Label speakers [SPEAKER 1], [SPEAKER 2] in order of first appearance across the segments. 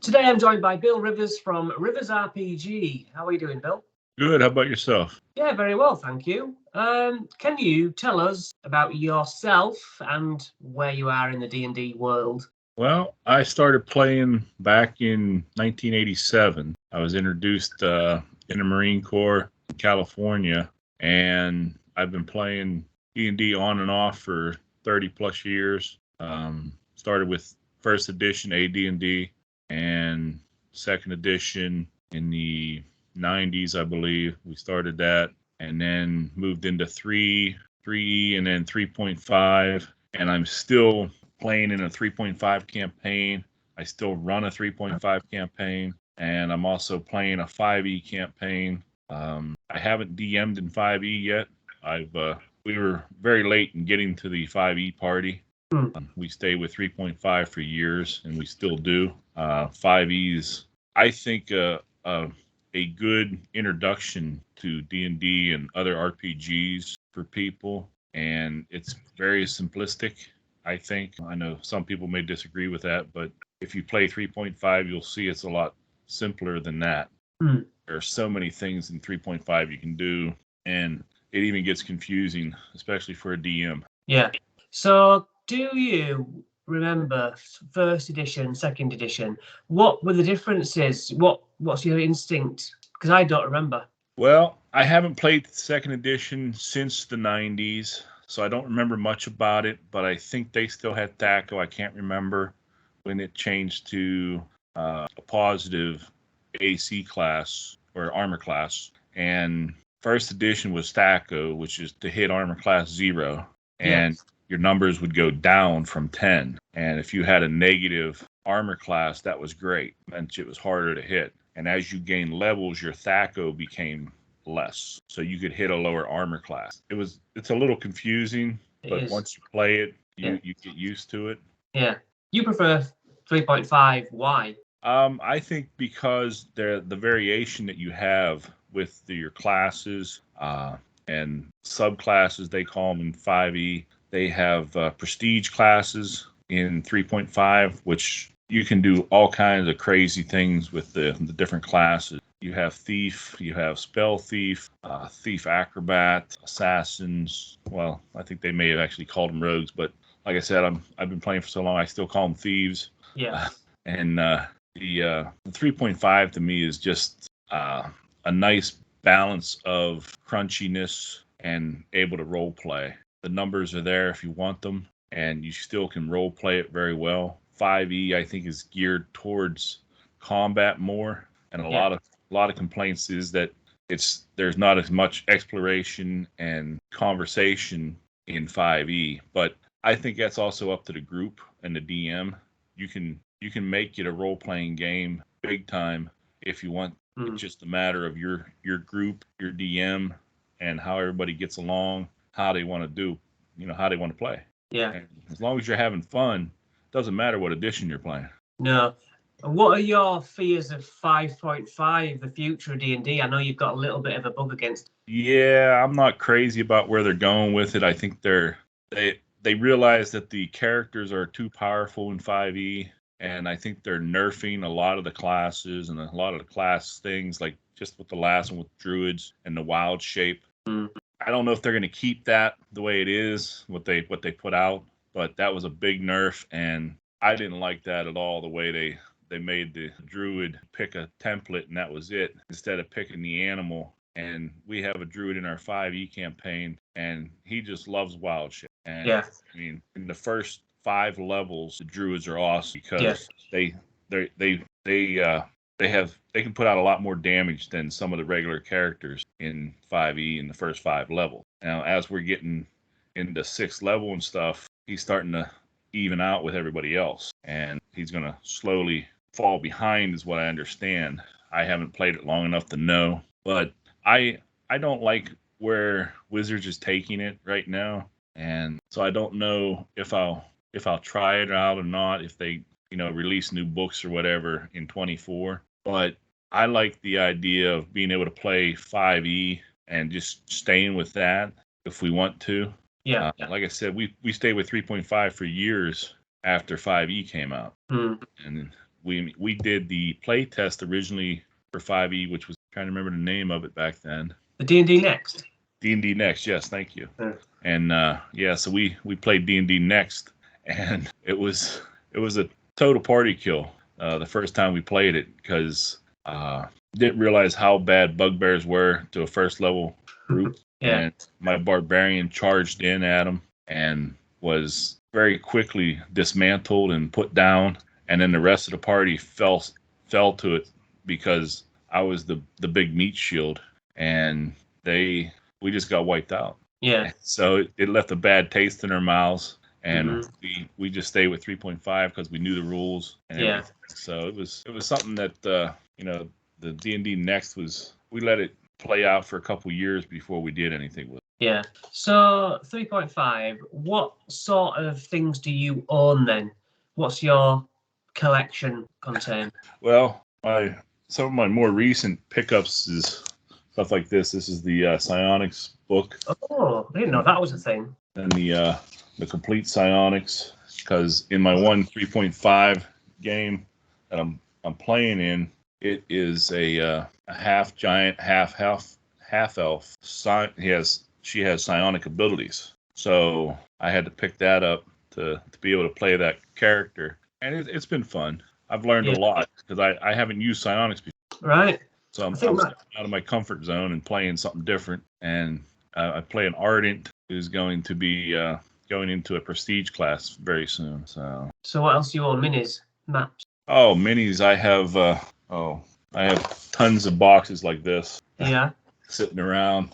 [SPEAKER 1] Today I'm joined by Bill Rivers from RiversRPG. How are you doing, Bill?
[SPEAKER 2] Good. How about yourself?
[SPEAKER 1] Yeah, very well, thank you. Can you tell us about yourself and where you are in the D&D world?
[SPEAKER 2] Well, I started playing back in 1987. I was introduced in the Marine Corps in California, and I've been playing D&D on and off for 30 plus years. Started with first edition AD&D and second edition in the 90s, I believe. We started that and then moved into 3E, and then 3.5. And I'm still playing in a 3.5 campaign. I still run a 3.5 campaign, and I'm also playing a 5E campaign. I haven't DM'd in 5E yet. We were very late in getting to the 5E party. We stay with 3.5 for years, and we still do. 5E is, I think, a good introduction to D&D and other RPGs for people, and it's very simplistic. I think. I know some people may disagree with that, but if you play 3.5, you'll see it's a lot simpler than that. There are so many things in 3.5 you can do, and it even gets confusing, especially for a DM.
[SPEAKER 1] Yeah. So, do you remember first edition, second edition? What were the differences? What's your instinct? Because I don't remember.
[SPEAKER 2] Well, I haven't played second edition since the 90s. So I don't remember much about it, but I think they still had THACO. I can't remember when it changed to a positive AC class or armor class. And first edition was THACO, which is to hit armor class 0. And your numbers would go down from 10. And if you had a negative armor class, that was great. It meant it was harder to hit. And as you gain levels, your THACO became less, so you could hit a lower armor class. It's a little confusing, but once you play it, you get used to it.
[SPEAKER 1] Yeah. You prefer 3.5. Why?
[SPEAKER 2] I think because the variation that you have with your classes and subclasses, they call them in 5e. They have prestige classes in 3.5, which you can do all kinds of crazy things with the different classes. You have thief, you have spell thief, thief acrobat, assassins. Well, I think they may have actually called them rogues, but like I said, I've been playing for so long, I still call them thieves.
[SPEAKER 1] Yeah.
[SPEAKER 2] And the 3.5 to me is just a nice balance of crunchiness and able to role play. The numbers are there if you want them, and you still can role play it very well. 5e, I think, is geared towards combat more, and a lot of complaints is that there's not as much exploration and conversation in 5e. But I think that's also up to the group and the DM. You can make it a role playing game big time if you want. It's just a matter of your group, your DM, and how everybody gets along, how they want to do, how they want to play.
[SPEAKER 1] Yeah.
[SPEAKER 2] And as long as you're having fun, it doesn't matter what edition you're playing.
[SPEAKER 1] No. What are your fears of 5.5, the future of D&D? I know you've got a little bit of a bug against it.
[SPEAKER 2] Yeah, I'm not crazy about where they're going with it. I think they realize that the characters are too powerful in 5e, and I think they're nerfing a lot of the classes and a lot of the class things, like just with the last one with druids and the wild shape. I don't know if they're going to keep that the way it is, what they put out, but that was a big nerf, and I didn't like that at all, the way they made the druid pick a template and that was it, instead of picking the animal. And we have a druid in our 5e campaign, and he just loves wild shit. And I mean, in the first 5 levels, the druids are awesome because they can put out a lot more damage than some of the regular characters in 5e in the first 5 levels. Now, as we're getting into 6th level and stuff, he's starting to even out with everybody else, and he's going to slowly fall behind, is what I understand. I haven't played it long enough to know, but I don't like where Wizards is taking it right now, and so I don't know if I'll try it out or not, if they release new books or whatever in 24. But I like the idea of being able to play 5e and just staying with that if we want to.
[SPEAKER 1] Yeah.
[SPEAKER 2] Like I said, we stayed with 3.5 for years after 5e came out. And we did the play test originally for 5e, which was trying to remember the name of it back then.
[SPEAKER 1] The D&D Next.
[SPEAKER 2] D&D Next, yes, thank you.
[SPEAKER 1] Yeah.
[SPEAKER 2] And so we played D&D Next, and it was a total party kill the first time we played it, because didn't realize how bad bugbears were to a first level group.
[SPEAKER 1] Yeah.
[SPEAKER 2] And my barbarian charged in at him and was very quickly dismantled and put down, and then the rest of the party fell to it because I was the big meat shield, and we just got wiped out.
[SPEAKER 1] Yeah.
[SPEAKER 2] So it left a bad taste in our mouths, and we just stayed with 3.5 because we knew the rules and everything. So it was something that the D&D Next we let it play out for a couple years before we did anything with it.
[SPEAKER 1] Yeah. So 3.5, what sort of things do you own then? What's your collection contain?
[SPEAKER 2] Well, some of my more recent pickups is stuff like this. This is the Psionics book.
[SPEAKER 1] Oh, I didn't know that was a thing.
[SPEAKER 2] And the complete Psionics, because in my 3.5 game that I'm playing in, it is a half giant, half elf. She has psionic abilities, so I had to pick that up to be able to play that character, and it's been fun. I've learned a lot because I haven't used psionics before.
[SPEAKER 1] Right.
[SPEAKER 2] So I'm stepping out of my comfort zone and playing something different. And I play an Ardent who's going to be going into a prestige class very soon. So
[SPEAKER 1] what else do you own? Minis, maps?
[SPEAKER 2] Oh, minis. I have tons of boxes like this.
[SPEAKER 1] Yeah.
[SPEAKER 2] Sitting around,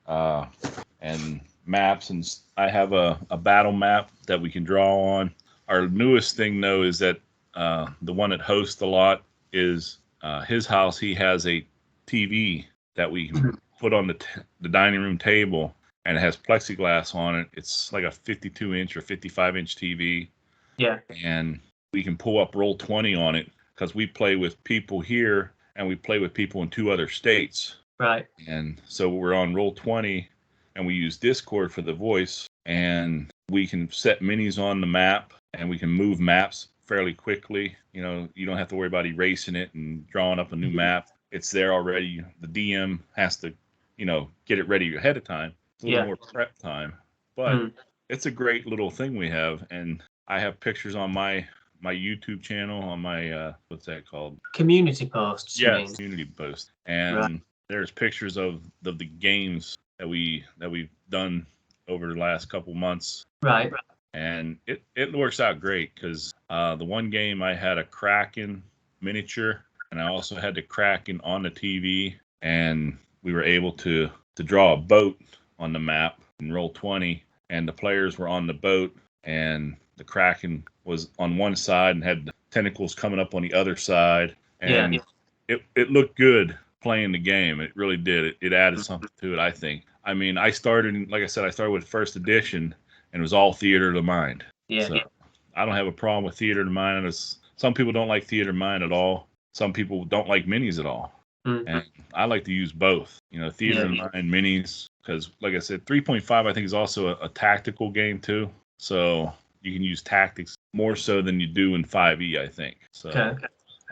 [SPEAKER 2] and maps, and I have a battle map that we can draw on. Our newest thing though is that the one that hosts a lot is his house. He has a TV that we can put on the dining room table, and it has plexiglass on it. It's like a 52-inch or 55-inch TV.
[SPEAKER 1] Yeah.
[SPEAKER 2] And we can pull up Roll20 on it because we play with people here and we play with people in 2 other states.
[SPEAKER 1] Right.
[SPEAKER 2] And so we're on Roll20 and we use Discord for the voice, and we can set minis on the map and we can move maps fairly quickly. You don't have to worry about erasing it and drawing up a new map. It's there already. The DM has to, get it ready ahead of time. It's a little more prep time, but it's a great little thing we have. And I have pictures on my YouTube channel, on my, what's that called?
[SPEAKER 1] Community posts.
[SPEAKER 2] Yeah, community post. And there's pictures of the games that we've done over the last couple months.
[SPEAKER 1] Right.
[SPEAKER 2] And it works out great because the one game I had a Kraken miniature, and I also had the Kraken on the TV, and we were able to draw a boat on the map and Roll20, and the players were on the boat, and the Kraken was on one side and had the tentacles coming up on the other side, and it looked good playing the game. It really did. It added something to it, I think. I mean, I started with first edition, and it was all theater of the mind.
[SPEAKER 1] Yeah.
[SPEAKER 2] So I don't have a problem with theater of the mind. Some people don't like theater of the mind at all. Some people don't like minis at all. And I like to use both. Theater of the mind, minis, because like I said, 3.5 I think is also a tactical game too. So you can use tactics more so than you do in 5e, I think. So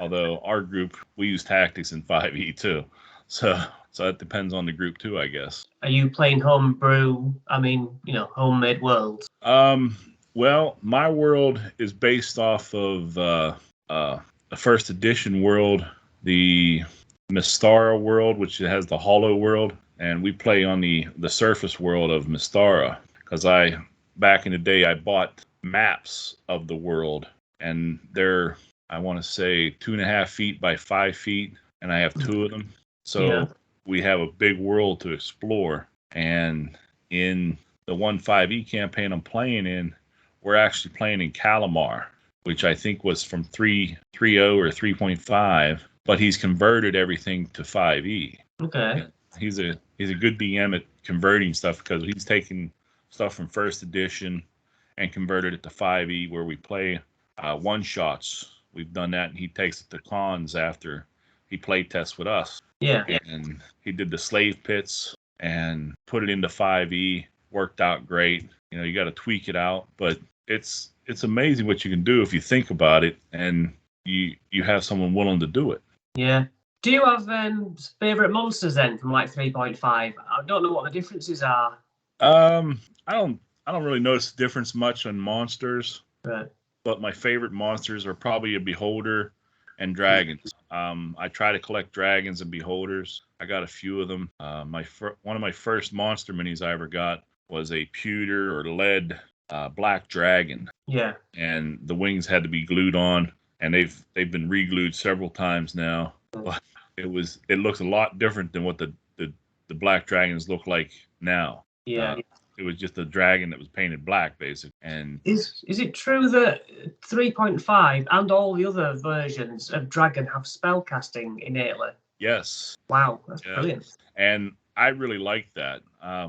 [SPEAKER 2] although our group, we use tactics in 5e too. So it depends on the group too, I guess.
[SPEAKER 1] Are you playing homebrew? I mean, homemade worlds?
[SPEAKER 2] Well, my world is based off of a first edition world, the Mystara world, which has the Hollow world, and we play on the surface world of Mystara because back in the day I bought maps of the world, and they're, I want to say, 2.5 feet by 5 feet, and I have 2 of them. So we have a big world to explore. And in the 1.5e campaign I'm playing in, we're actually playing in Calamar, which I think was from 3.0 or 3.5, but he's converted everything to 5e.
[SPEAKER 1] Okay.
[SPEAKER 2] He's a good DM at converting stuff because he's taken stuff from first edition and converted it to 5e, where we play one-shots. We've done that, and he takes it to cons after he play tests with us.
[SPEAKER 1] Yeah.
[SPEAKER 2] And he did the slave pits and put it into 5e. Worked out great. You got to tweak it out, but it's amazing what you can do if you think about it. And you have someone willing to do it.
[SPEAKER 1] Yeah. Do you have favorite monsters then from like 3.5? I don't know what the differences are.
[SPEAKER 2] I don't really notice the difference much on monsters.
[SPEAKER 1] Right.
[SPEAKER 2] But my favorite monsters are probably a beholder and dragons. I try to collect dragons and beholders. I got a few of them. One of my first monster minis I ever got was a pewter or lead black dragon.
[SPEAKER 1] Yeah.
[SPEAKER 2] And the wings had to be glued on, and they've been re-glued several times now. But it looks a lot different than what the black dragons look like now.
[SPEAKER 1] Yeah.
[SPEAKER 2] It was just a dragon that was painted black, basically. And
[SPEAKER 1] is it true that 3.5 and all the other versions of Dragon have spell casting innately?
[SPEAKER 2] yes.
[SPEAKER 1] Wow, that's brilliant.
[SPEAKER 2] And I really like that.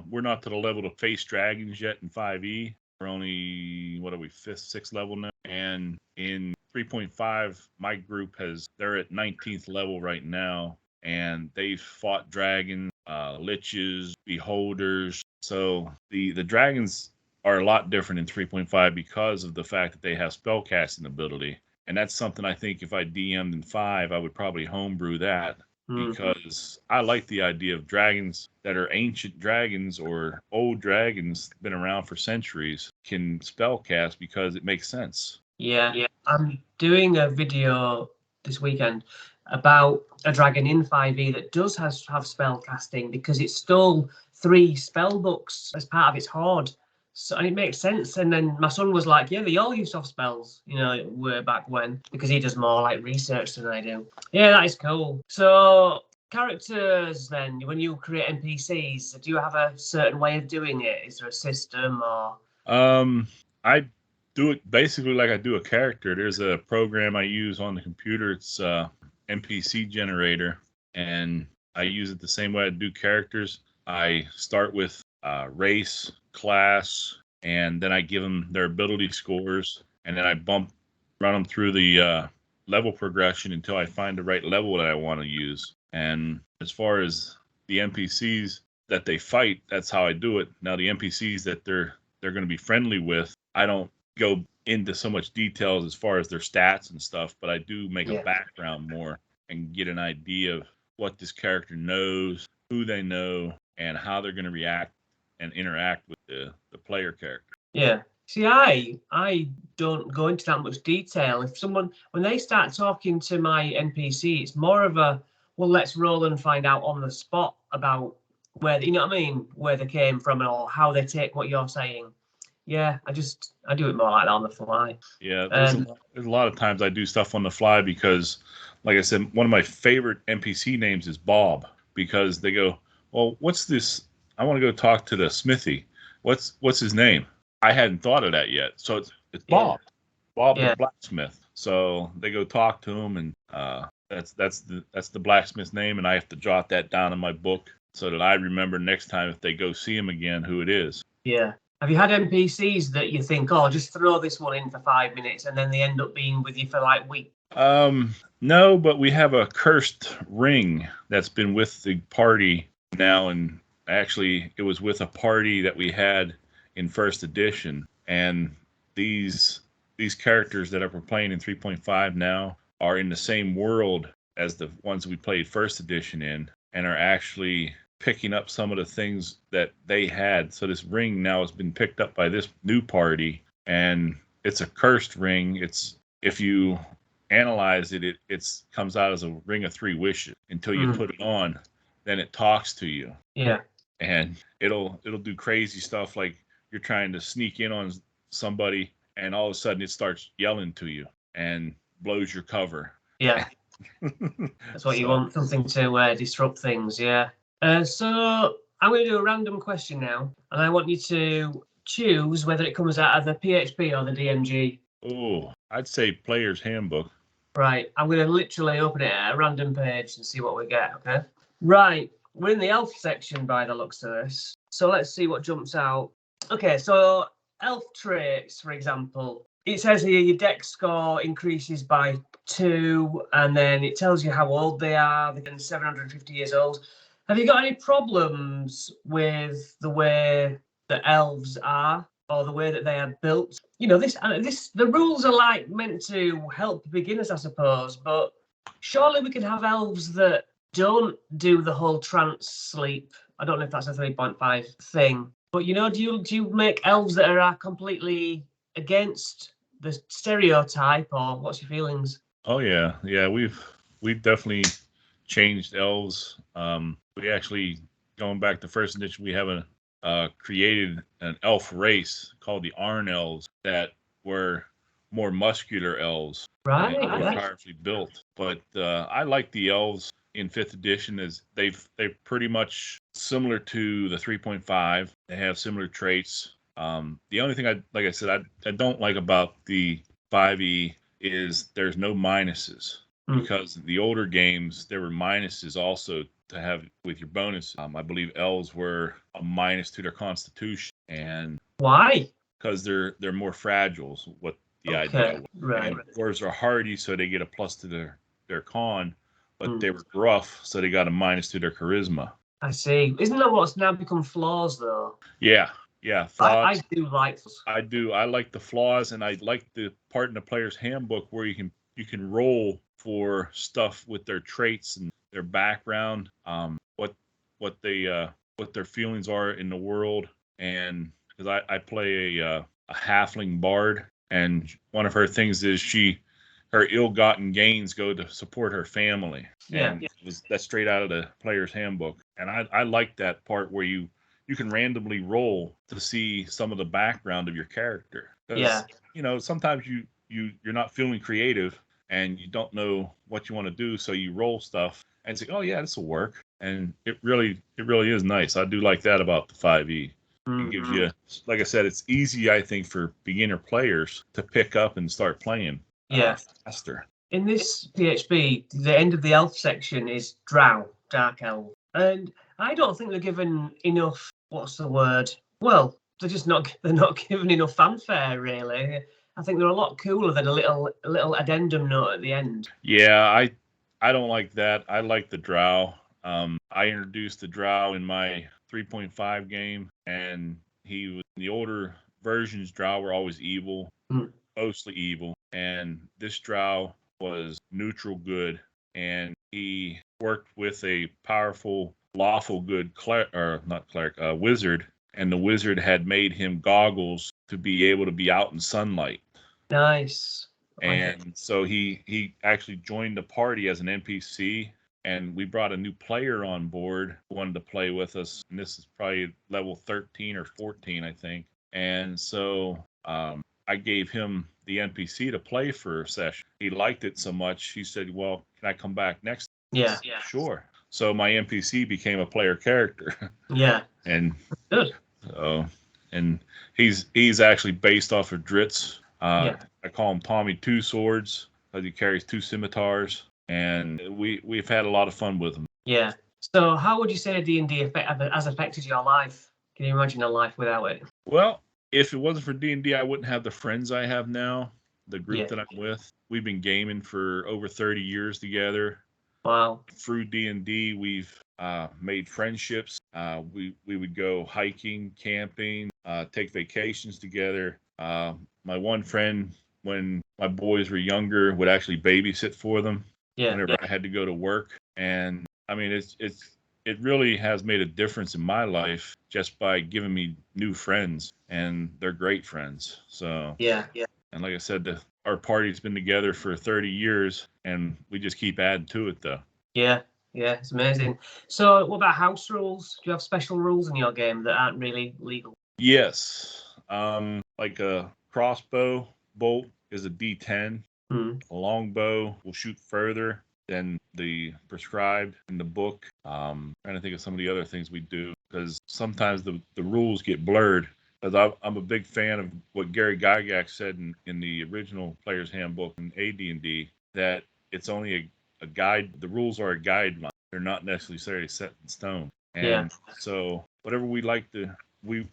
[SPEAKER 2] We're not to the level to face dragons yet in 5e. We're only, what are we, 5th, 6th level now? And in 3.5, my group they're at 19th level right now, and they've fought dragons, liches, beholders. So the dragons are a lot different in 3.5 because of the fact that they have spellcasting ability. And that's something I think if I DM'd in 5, I would probably homebrew that. Because I like the idea of dragons that are ancient dragons or old dragons been around for centuries can spellcast because it makes sense.
[SPEAKER 1] Yeah. I'm doing a video this weekend about a dragon in 5e that does have spell casting because it stole 3 spell books as part of its hoard. So, and it makes sense. And then my son was like, yeah, they all used to have spells, way back when, because he does more like research than I do. Yeah, that is cool. So characters then, when you create NPCs, do you have a certain way of doing it? Is there a system or?
[SPEAKER 2] I do it basically like I do a character. There's a program I use on the computer. It's NPC generator, and I use it the same way I do characters. I start with race, class, and then I give them their ability scores, and then I run them through the level progression until I find the right level that I want to use. And as far as the NPCs that they fight, that's how I do it. Now the NPCs that they're going to be friendly with, I don't go into so much details as far as their stats and stuff, but I do make a background more and get an idea of what this character knows, who they know, and how they're going to react and interact with the player character.
[SPEAKER 1] Yeah. See, I don't go into that much detail. If when they start talking to my NPC, it's more of a, well, let's roll and find out on the spot about where, where they came from or how they take what you're saying. Yeah, I do it more like that on the fly.
[SPEAKER 2] Yeah, there's a lot of times I do stuff on the fly because, like I said, one of my favorite NPC names is Bob, because they go, well, what's this? I want to go talk to the smithy. What's his name? I hadn't thought of that yet. So it's Bob. Bob the blacksmith. So they go talk to him, and that's the blacksmith's name, and I have to jot that down in my book so that I remember next time if they go see him again who it is.
[SPEAKER 1] Yeah. Have you had NPCs that you think, oh, just throw this one in for 5 minutes, and then they end up being with you for like weeks?
[SPEAKER 2] No, but we have a cursed ring that's been with the party now, and actually it was with a party that we had in first edition, and these characters that are playing in 3.5 now are in the same world as the ones we played first edition in, and are actually picking up some of the things that they had. So this ring now has been picked up by this new party, and it's a cursed ring. It's, if you analyze it, it comes out as a ring of 3 wishes. Until you put it on, then it talks to you.
[SPEAKER 1] Yeah.
[SPEAKER 2] And it'll do crazy stuff, like you're trying to sneak in on somebody, and all of a sudden it starts yelling to you and blows your cover.
[SPEAKER 1] Yeah. That's what you want, something to disrupt things. Yeah. So I'm going to do a random question now, and I want you to choose whether it comes out of the PHP or the DMG.
[SPEAKER 2] Oh, I'd say Player's Handbook.
[SPEAKER 1] Right. I'm going to literally open it at a random page and see what we get, okay? Right. We're in the elf section by the looks of this. So let's see what jumps out. Okay, so elf traits, for example. It says here your dex score increases by 2, and then it tells you how old they are. They're 750 years old. Have you got any problems with the way the elves are? or the way that they are built. You know, the rules are like meant to help beginners, I suppose, but surely we can have elves that don't do the whole trance sleep. I don't know if that's a 3.5 thing, but you know, do you make elves that are completely against the stereotype, or what's your feelings?
[SPEAKER 2] Oh yeah, yeah. We've definitely changed elves. We actually, going back to first edition, we have created an elf race called the Arn Elves that were more muscular elves
[SPEAKER 1] Right.
[SPEAKER 2] and more
[SPEAKER 1] Yeah.
[SPEAKER 2] powerfully built. But I like the elves in fifth edition as they're pretty much similar to the 3.5. They have similar traits. The only thing like I said, I don't like about the 5e is there's no minuses because the older games there were minuses also to have with your bonus. I believe elves were a minus to their constitution, and
[SPEAKER 1] Why?
[SPEAKER 2] because they're more fragile. Is what the idea was.
[SPEAKER 1] Right.
[SPEAKER 2] And dwarves are hardy, so they get a plus to their con, but they were gruff, so they got a minus to their charisma.
[SPEAKER 1] I see. Isn't that what's now become flaws, though?
[SPEAKER 2] Yeah, yeah,
[SPEAKER 1] I
[SPEAKER 2] flaws.
[SPEAKER 1] do like those.
[SPEAKER 2] I do. I like the flaws, and I like the part in the player's handbook where you can roll for stuff with their traits and their background, what they what their feelings are in the world, and because I play a halfling bard, and one of her things is her ill-gotten gains go to support her family, and that's straight out of the player's handbook, and I like that part where you can randomly roll to see some of the background of your character. Because, you know, sometimes you're not feeling creative and you don't know what you want to do, so you roll stuff and say, "Oh yeah, this will work." And it really is nice. I do like that about the 5e. It gives you, like I said, it's easy, I think, for beginner players to pick up and start playing faster.
[SPEAKER 1] In this PHP, the end of the elf section is Drow, Dark Elf. And I don't think they're given enough, what's the word? Well, they're not given enough fanfare, really. I think they're a lot cooler than a little addendum note at the end.
[SPEAKER 2] Yeah, I don't like that. I like the Drow. I introduced the Drow in my 3.5 game, and the older versions. Drow were always evil, mostly evil, and this Drow was neutral good, and he worked with a powerful, lawful good wizard, and the wizard had made him goggles to be able to be out in sunlight.
[SPEAKER 1] Nice.
[SPEAKER 2] And so he actually joined the party as an NPC, and we brought a new player on board who wanted to play with us. And this is probably level 13 or 14, I think. And so I gave him the NPC to play for a session. He liked it so much, he said, "Well, can I come back next?"
[SPEAKER 1] Yeah.
[SPEAKER 2] Sure. So my NPC became a player character.
[SPEAKER 1] Yeah.
[SPEAKER 2] And
[SPEAKER 1] good.
[SPEAKER 2] So, and he's actually based off of Dritz. I call him Tommy Two Swords because he carries two scimitars, and we've had a lot of fun with him.
[SPEAKER 1] Yeah. So, how would you say D&D has affected your life? Can you imagine a life without it?
[SPEAKER 2] Well, if it wasn't for D&D, I wouldn't have the friends I have now, the group that I'm with. We've been gaming for over 30 years together.
[SPEAKER 1] Wow.
[SPEAKER 2] Through D&D, we've made friendships. We would go hiking, camping, take vacations together. My one friend, when my boys were younger, would actually babysit for them whenever I had to go to work. And I mean, it really has made a difference in my life just by giving me new friends, and they're great friends. So and like I said, our party's been together for 30 years, and we just keep adding to it, though.
[SPEAKER 1] Yeah, it's amazing. So, what about house rules? Do you have special rules in your game that aren't really legal?
[SPEAKER 2] Yes. Like a crossbow bolt is a D10. A longbow will shoot further than the prescribed in the book. Trying to think of some of the other things we do, because sometimes the rules get blurred. Because I'm a big fan of what Gary Gygax said in the original Player's Handbook in AD&D, that it's only a guide. The rules are a guideline. They're not necessarily set in stone. And so whatever we like to, we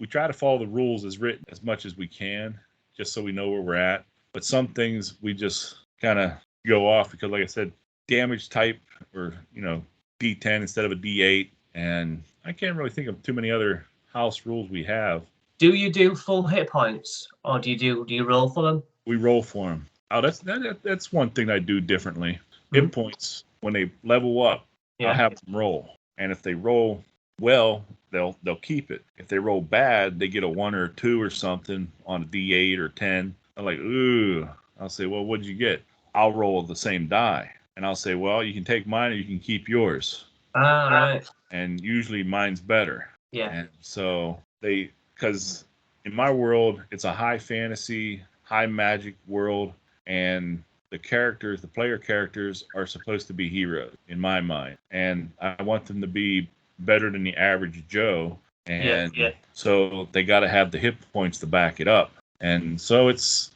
[SPEAKER 2] try to follow the rules as written as much as we can, just so we know where we're at. But some things we just kind of go off because, like I said, damage type or, D10 instead of a D8. And I can't really think of too many other house rules we have.
[SPEAKER 1] Do you do full hit points, or do you roll for them?
[SPEAKER 2] We roll for them. Oh, that's one thing I do differently. Hit
[SPEAKER 1] Mhm.
[SPEAKER 2] points, when they level up, I'll
[SPEAKER 1] Yeah.
[SPEAKER 2] have them roll, and if they roll well, they'll keep it. If they roll bad, they get a 1 or a 2 or something on a D8 or 10. I'm like, ooh. I'll say, well, what'd you get? I'll roll the same die, and I'll say, well, you can take mine or you can keep yours.
[SPEAKER 1] Ah, right.
[SPEAKER 2] And usually mine's better.
[SPEAKER 1] Yeah.
[SPEAKER 2] And so because in my world, it's a high fantasy, high magic world, and the player characters are supposed to be heroes in my mind. And I want them to be better than the average Joe.
[SPEAKER 1] Yeah.
[SPEAKER 2] And
[SPEAKER 1] Yeah.
[SPEAKER 2] so they got to have the hit points to back it up. And so it's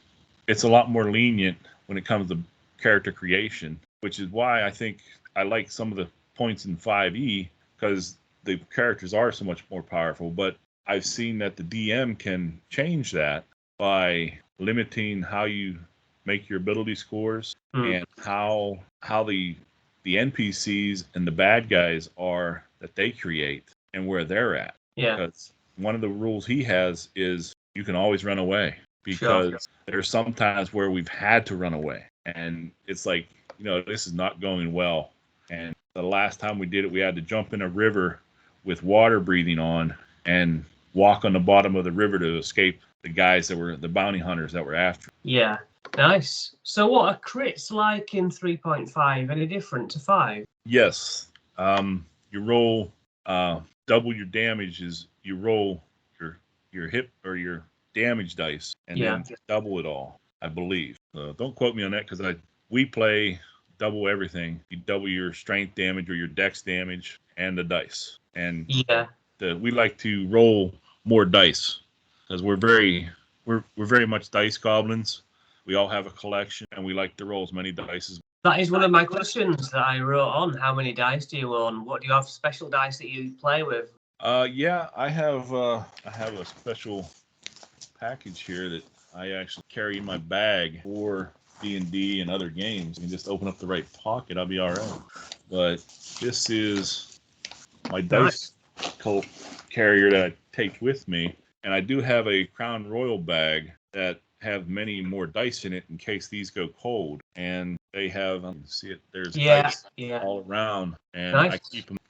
[SPEAKER 2] a lot more lenient when it comes to character creation, which is why I think I like some of the points in 5e, because the characters are so much more powerful. But I've seen that the DM can change that by limiting how you make your ability scores and how the NPCs and the bad guys are that they create and where they're at.
[SPEAKER 1] Yeah.
[SPEAKER 2] Because one of the rules he has is you can always run away,
[SPEAKER 1] Sure.
[SPEAKER 2] because there's some times where we've had to run away and it's like, this is not going well. And the last time we did it, we had to jump in a river with water breathing on and walk on the bottom of the river to escape the guys that were the bounty hunters that were after.
[SPEAKER 1] Yeah. Nice. So what are crits like in 3.5? Any different to 5?
[SPEAKER 2] Yes. You roll double your damage is you roll your hit or your damage dice and then double it all, I believe. Don't quote me on that, because we play double everything. You double your strength damage or your dex damage and the dice. And
[SPEAKER 1] Yeah.
[SPEAKER 2] we like to roll more dice because we're very much dice goblins. We all have a collection and we like to roll as many dice as.
[SPEAKER 1] That is one of my questions that I wrote on. How many dice do you own? What do you have special dice that you play with?
[SPEAKER 2] Yeah, I have a special package here that I actually carry in my bag for D&D and other games. You can just open up the right pocket, I'll be all right. But this is my dice cult carrier that I take with me, and I do have a Crown Royal bag that have many more dice in it in case these go cold. And they have, see it, there's dice all around, and I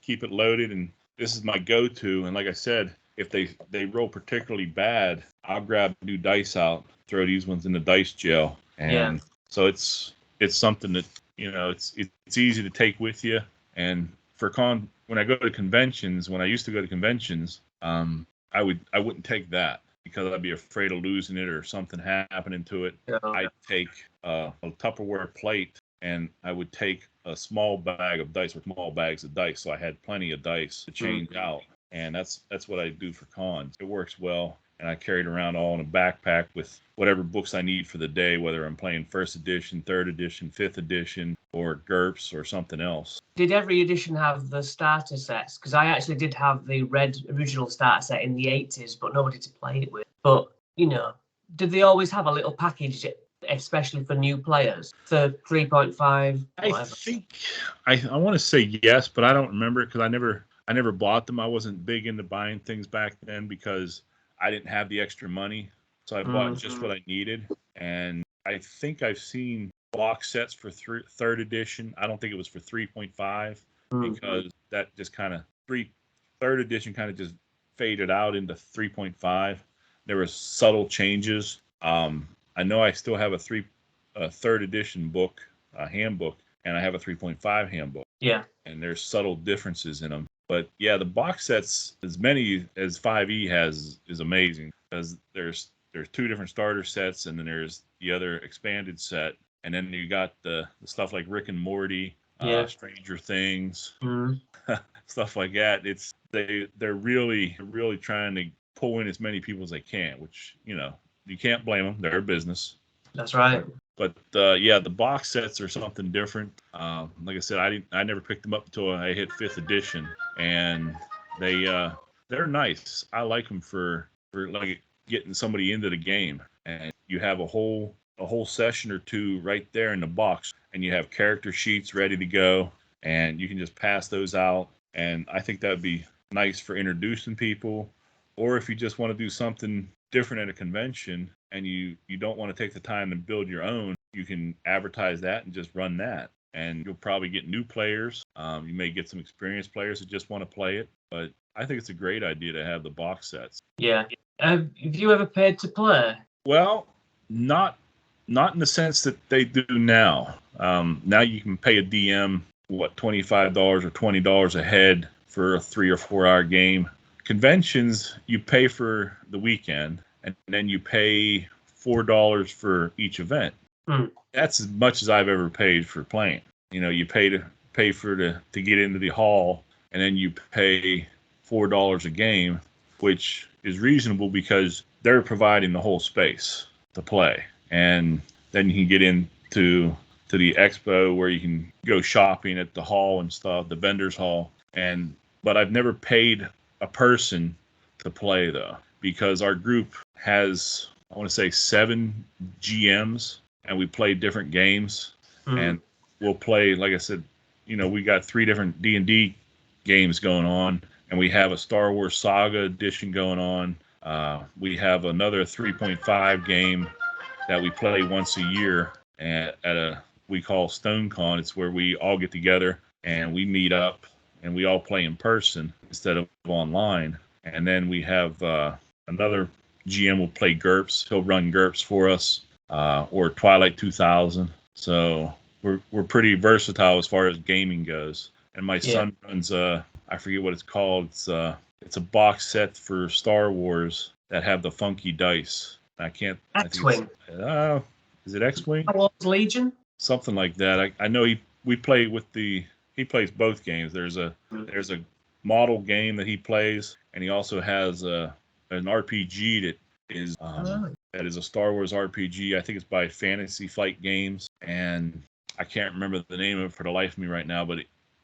[SPEAKER 2] keep it loaded, and this is my go-to. And like I said, if they roll particularly bad, I'll grab new dice out, throw these ones in the dice jail, and so it's something that it's easy to take with you. And for when I go to conventions, when I used to go to conventions, I wouldn't take that because I'd be afraid of losing it or something happening to it. I'd take a Tupperware plate, and I would take a small bag of dice or small bags of dice, so I had plenty of dice to change out. And that's what I do for cons. It works well, and I carry it around all in a backpack with whatever books I need for the day, whether I'm playing first edition, third edition, fifth edition, or GURPS or something else.
[SPEAKER 1] Did every edition have the starter sets? Because I actually did have the red original starter set in the 80s, but nobody to play it with. But, did they always have a little package, especially for new players, for 3.5?
[SPEAKER 2] I think, I want to say yes, but I don't remember because I never bought them. I wasn't big into buying things back then because I didn't have the extra money. So I bought just what I needed. And I think I've seen box sets for third edition. I don't think it was for 3.5 because that just kind of third edition kind of just faded out into 3.5. There were subtle changes. I know I still have a third edition book, a handbook, and I have a 3.5 handbook.
[SPEAKER 1] Yeah.
[SPEAKER 2] And there's subtle differences in them. But yeah, the box sets, as many as 5e has, is amazing because there's two different starter sets, and then there's the other expanded set, and then you got the stuff like Rick and Morty, Stranger Things, stuff like that. They're really trying to pull in as many people as they can, which you can't blame them. They're a business.
[SPEAKER 1] That's right.
[SPEAKER 2] But the box sets are something different. Like I said, I never picked them up until I hit 5th edition, and they're nice. I like them for like getting somebody into the game, and you have a whole session or two right there in the box, and you have character sheets ready to go, and you can just pass those out. And I think that would be nice for introducing people, or if you just want to do something different at a convention and you don't want to take the time to build your own, you can advertise that and just run that. And you'll probably get new players. You may get some experienced players that just want to play it. But I think it's a great idea to have the box sets.
[SPEAKER 1] Yeah. Have you ever paid to play?
[SPEAKER 2] Well, not in the sense that they do now. Now you can pay a DM $25 or $20 a head for a 3 or 4 hour game. Conventions, you pay for the weekend, and then you pay $4 for each event. That's as much as I've ever paid for playing. You pay to get into the hall, and then you pay $4 a game, which is reasonable because they're providing the whole space to play. And then you can get into the expo where you can go shopping at the hall and stuff, the vendors hall. But I've never paid a person to play though, because our group has, I want to say, 7 GMs, and we play different games. And we'll play, like I said, we got 3 different D&D games going on, and we have a Star Wars Saga edition going on. We have another 3.5 game that we play once a year at we call StoneCon. It's where we all get together and we meet up and we all play in person instead of online. And then we have another GM will play GURPS. He'll run GURPS for us, or Twilight 2000. So we're pretty versatile as far as gaming goes. And my son runs I forget what it's called. It's a box set for Star Wars that have the funky dice.
[SPEAKER 1] X-Wing.
[SPEAKER 2] Is it X-Wing?
[SPEAKER 1] Star Wars Legion?
[SPEAKER 2] Something like that. I know we play with he plays both games. There's a model game that he plays, and he also has an RPG that is a Star Wars RPG. I think it's by Fantasy Flight Games, and I can't remember the name of it for the life of me right now. But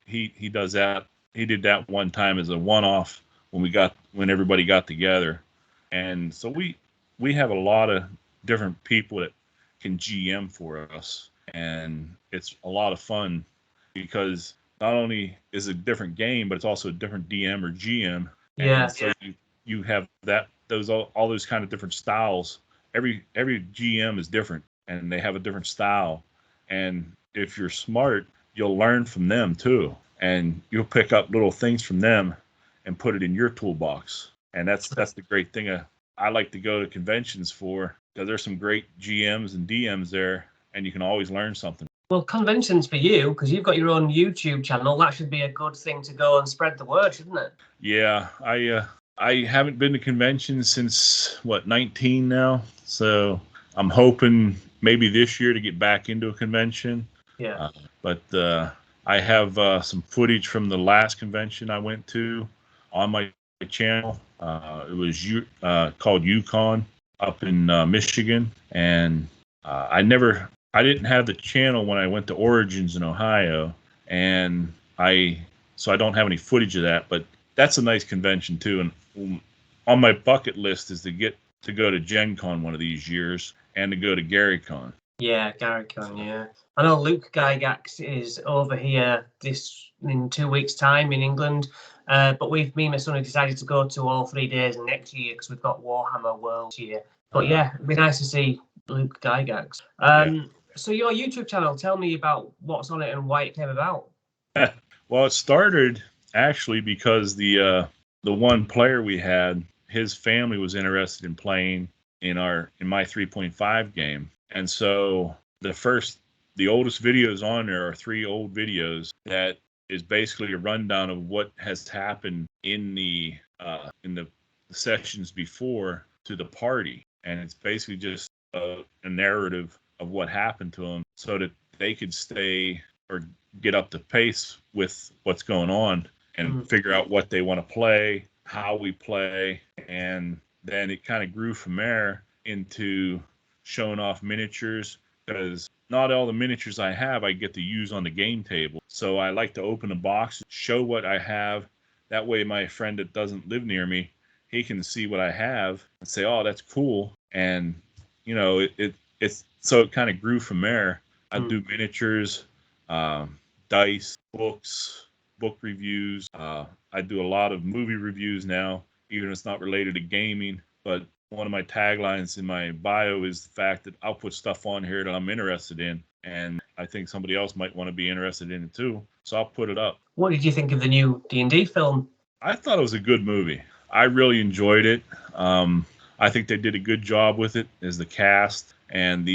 [SPEAKER 2] he does that. He did that one time as a one-off when everybody got together, and so we have a lot of different people that can GM for us, and it's a lot of fun because not only is it a different game, but it's also a different DM or GM. And so you have all those kind of different styles. Every GM is different, and they have a different style. And if you're smart, you'll learn from them too, and you'll pick up little things from them and put it in your toolbox. And that's the great thing I like to go to conventions for, because there's some great GMs and DMs there, and you can always learn something.
[SPEAKER 1] Well, conventions for you, because you've got your own YouTube channel, that should be a good thing to go and spread the word, shouldn't it?
[SPEAKER 2] Yeah, I haven't been to conventions since 19 now, so I'm hoping maybe this year to get back into a convention.
[SPEAKER 1] Yeah.
[SPEAKER 2] But I have some footage from the last convention I went to on my channel. It was called Yukon up in Michigan, and I didn't have the channel when I went to Origins in Ohio, and so I don't have any footage of that. But that's a nice convention too, and on my bucket list is to get to go to Gen Con one of these years and to go to GaryCon.
[SPEAKER 1] Yeah, GaryCon, yeah. I know Luke Gygax is over here in 2 weeks' time in England, but me and my son have decided to go to all 3 days next year because we've got Warhammer World here. But yeah, it'd be nice to see Luke Gygax. So your YouTube channel, tell me about what's on it and why it came about.
[SPEAKER 2] Well, it started actually because the one player we had, his family was interested in playing in my 3.5 game, and so the oldest videos on there are 3 old videos that is basically a rundown of what has happened in the sessions before to the party, and it's basically just a narrative of what happened to them so that they could stay or get up to pace with what's going on and figure out what they want to play, how we play, and then it kind of grew from there into showing off miniatures, because not all the miniatures I have I get to use on the game table. So I like to open a box, show what I have. That way my friend that doesn't live near me, he can see what I have and say, oh, that's cool. And, it's so it kind of grew from there. I do miniatures, dice, books, book reviews. I do a lot of movie reviews now, even if it's not related to gaming. But one of my taglines in my bio is the fact that I'll put stuff on here that I'm interested in, and I think somebody else might want to be interested in it too. So I'll put it up.
[SPEAKER 1] What did you think of the new D&D film?
[SPEAKER 2] I thought it was a good movie. I really enjoyed it. I think they did a good job with it as the cast, and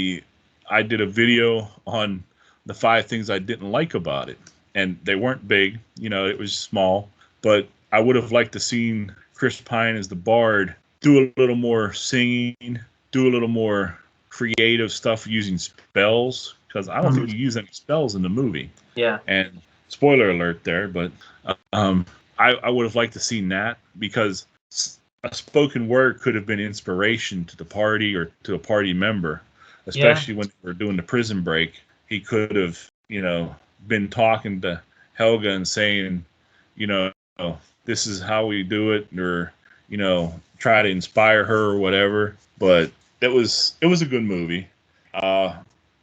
[SPEAKER 2] I did a video on the 5 things I didn't like about it, and they weren't big. It was small, but I would have liked to seen Chris Pine as the bard do a little more singing, do a little more creative stuff using spells, because I don't think you use any spells in the movie.
[SPEAKER 1] Yeah.
[SPEAKER 2] And spoiler alert there, but I would have liked to seen that, because a spoken word could have been inspiration to the party or to a party member, especially when we're doing the prison break. He could have, been talking to Helga and saying, this is how we do it, or, try to inspire her or whatever. But it was a good movie. I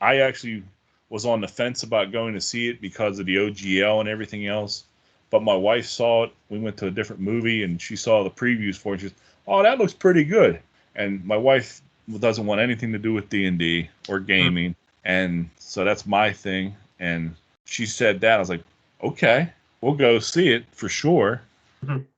[SPEAKER 2] actually was on the fence about going to see it because of the OGL and everything else. But my wife saw it. We went to a different movie, and she saw the previews for it. She said, "Oh, that looks pretty good." And my wife doesn't want anything to do with D&D or gaming, and so that's my thing. And she said that. I was like, "Okay, we'll go see it for sure."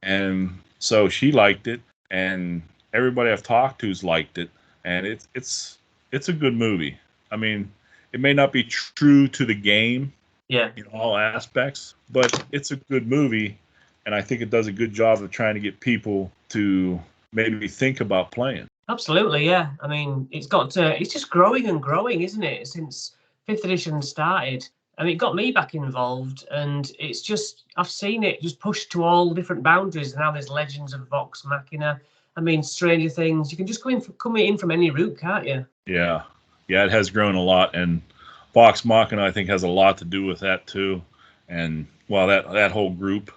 [SPEAKER 2] And so she liked it, and everybody I've talked to's liked it, and it's a good movie. I mean, it may not be true to the game, in all aspects, but it's a good movie, and I think it does a good job of trying to get people to maybe think about playing.
[SPEAKER 1] Absolutely, yeah. I mean, it's just growing and growing, isn't it? Since 5th edition started. I mean, it got me back involved, and it's just, I've seen it just pushed to all different boundaries. Now there's Legends of Vox Machina. I mean, Stranger Things. You can just come in from any route, can't you?
[SPEAKER 2] Yeah, it has grown a lot, and Vox Machina, I think, has a lot to do with that too. And well, that whole group,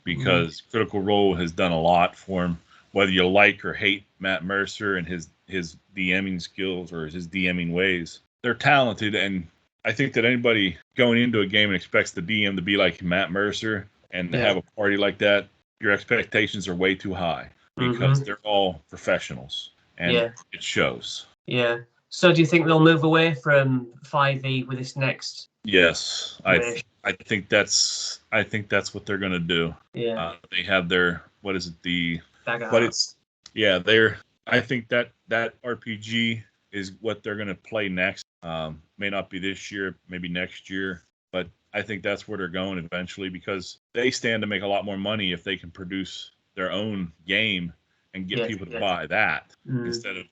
[SPEAKER 2] because Critical Role has done a lot for him. Whether you like or hate Matt Mercer and his DMing skills or his DMing ways, they're talented. And I think that anybody going into a game and expects the DM to be like Matt Mercer and to have a party like that, your expectations are way too high, because they're all professionals, and it shows.
[SPEAKER 1] Yeah. So do you think they'll move away from 5e with this next?
[SPEAKER 2] Yes, I think that's what they're gonna do.
[SPEAKER 1] Yeah.
[SPEAKER 2] They have their, what is it,
[SPEAKER 1] Dagger
[SPEAKER 2] but
[SPEAKER 1] Heart.
[SPEAKER 2] I think that RPG is what they're gonna play next. May not be this year, maybe next year, but I think that's where they're going eventually, because they stand to make a lot more money if they can produce their own game and get people to buy that, instead of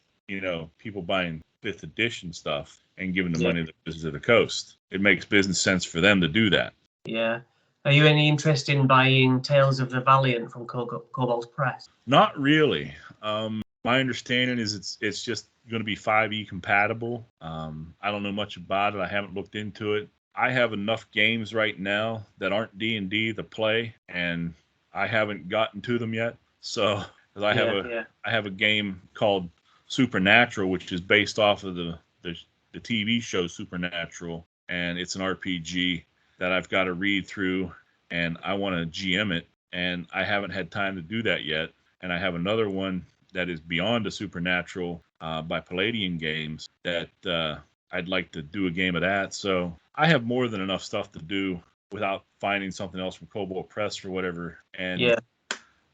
[SPEAKER 2] people buying 5th edition stuff and giving the money to Wizards of the Coast. It makes business sense for them to do that.
[SPEAKER 1] Yeah. Are you any interested in buying Tales of the Valiant from Kobold's Press?
[SPEAKER 2] Not really. My understanding is it's just going to be 5e compatible. I don't know much about it. I haven't looked into it. I have enough games right now that aren't D&D to play, and I haven't gotten to them yet. So, because I have a game called Supernatural, which is based off of the TV show Supernatural, and it's an RPG that I've got to read through, and I want to GM it, and I haven't had time to do that yet. And I have another one that is Beyond the Supernatural by Palladium Games that I'd like to do a game of that. So I have more than enough stuff to do without finding something else from Kobold Press or whatever. And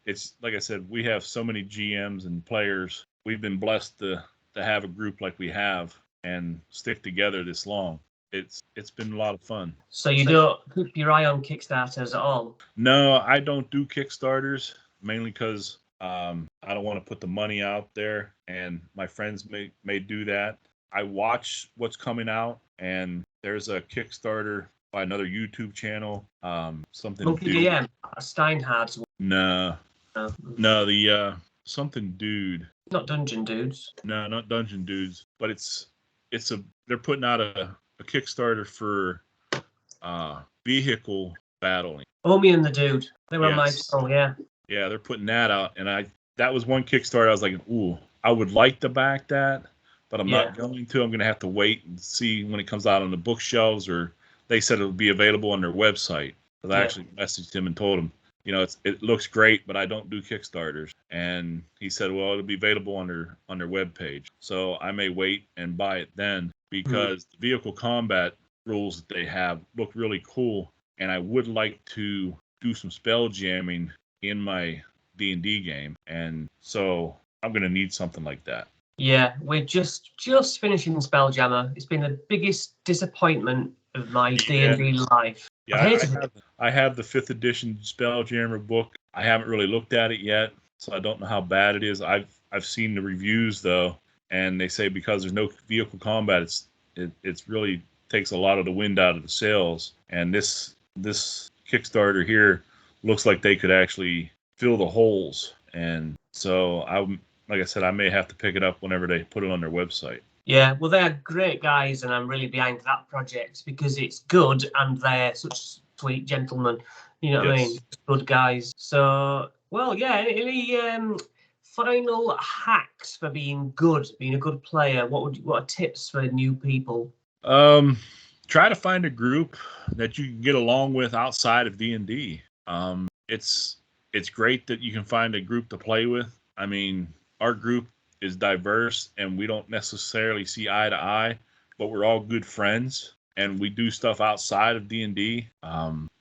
[SPEAKER 2] it's like I said, we have so many GMs and players. We've been blessed to have a group like we have and stick together this long. It's been a lot of fun.
[SPEAKER 1] So you don't keep your eye on Kickstarters at all?
[SPEAKER 2] No, I don't do Kickstarters, mainly because I don't want to put the money out there, and my friends may do that. I watch what's coming out, and there's a Kickstarter by another YouTube channel. Something
[SPEAKER 1] Monkey DM, Steinhardt's.
[SPEAKER 2] No, the something dude.
[SPEAKER 1] Not Dungeon Dudes.
[SPEAKER 2] No, not Dungeon Dudes, but they're putting out a Kickstarter for vehicle battling.
[SPEAKER 1] Omi and the Dude. They were on my channel, yeah.
[SPEAKER 2] Yeah, they're putting that out, and that was one Kickstarter I was like, ooh, I would like to back that, but I'm not going to. I'm going to have to wait and see when it comes out on the bookshelves, or they said it would be available on their website. Because I actually messaged him and told him, it looks great, but I don't do Kickstarters. And he said, well, it'll be available on their webpage. So I may wait and buy it then, because the vehicle combat rules that they have look really cool, and I would like to do some spell jamming in my D&D game, and so I'm going to need something like that.
[SPEAKER 1] Yeah, we're just finishing Spelljammer. It's been the biggest disappointment of my D&D life.
[SPEAKER 2] Yeah, I have the 5th edition Spelljammer book. I haven't really looked at it yet, so I don't know how bad it is. I've seen the reviews though, and they say because there's no vehicle combat, it's really takes a lot of the wind out of the sails. And this Kickstarter here looks like they could actually fill the holes. And so like I said, I may have to pick it up whenever they put it on their website.
[SPEAKER 1] Yeah, well, they're great guys, and I'm really behind that project because it's good and they're such sweet gentlemen. You know what I mean? Good guys. So, well, yeah. Any final hacks for being a good player? What are tips for new people?
[SPEAKER 2] Try to find a group that you can get along with outside of D&D. It's great that you can find a group to play with. I mean, our group is diverse, and we don't necessarily see eye to eye, but we're all good friends, and we do stuff outside of D&D.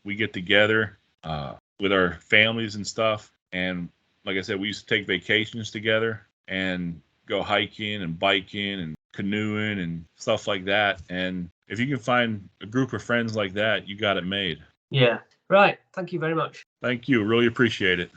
[SPEAKER 2] We get together with our families and stuff, and like I said, we used to take vacations together and go hiking and biking and canoeing and stuff like that. And if you can find a group of friends like that, you got it made.
[SPEAKER 1] Yeah. Right. Thank you very much.
[SPEAKER 2] Thank you. Really appreciate it.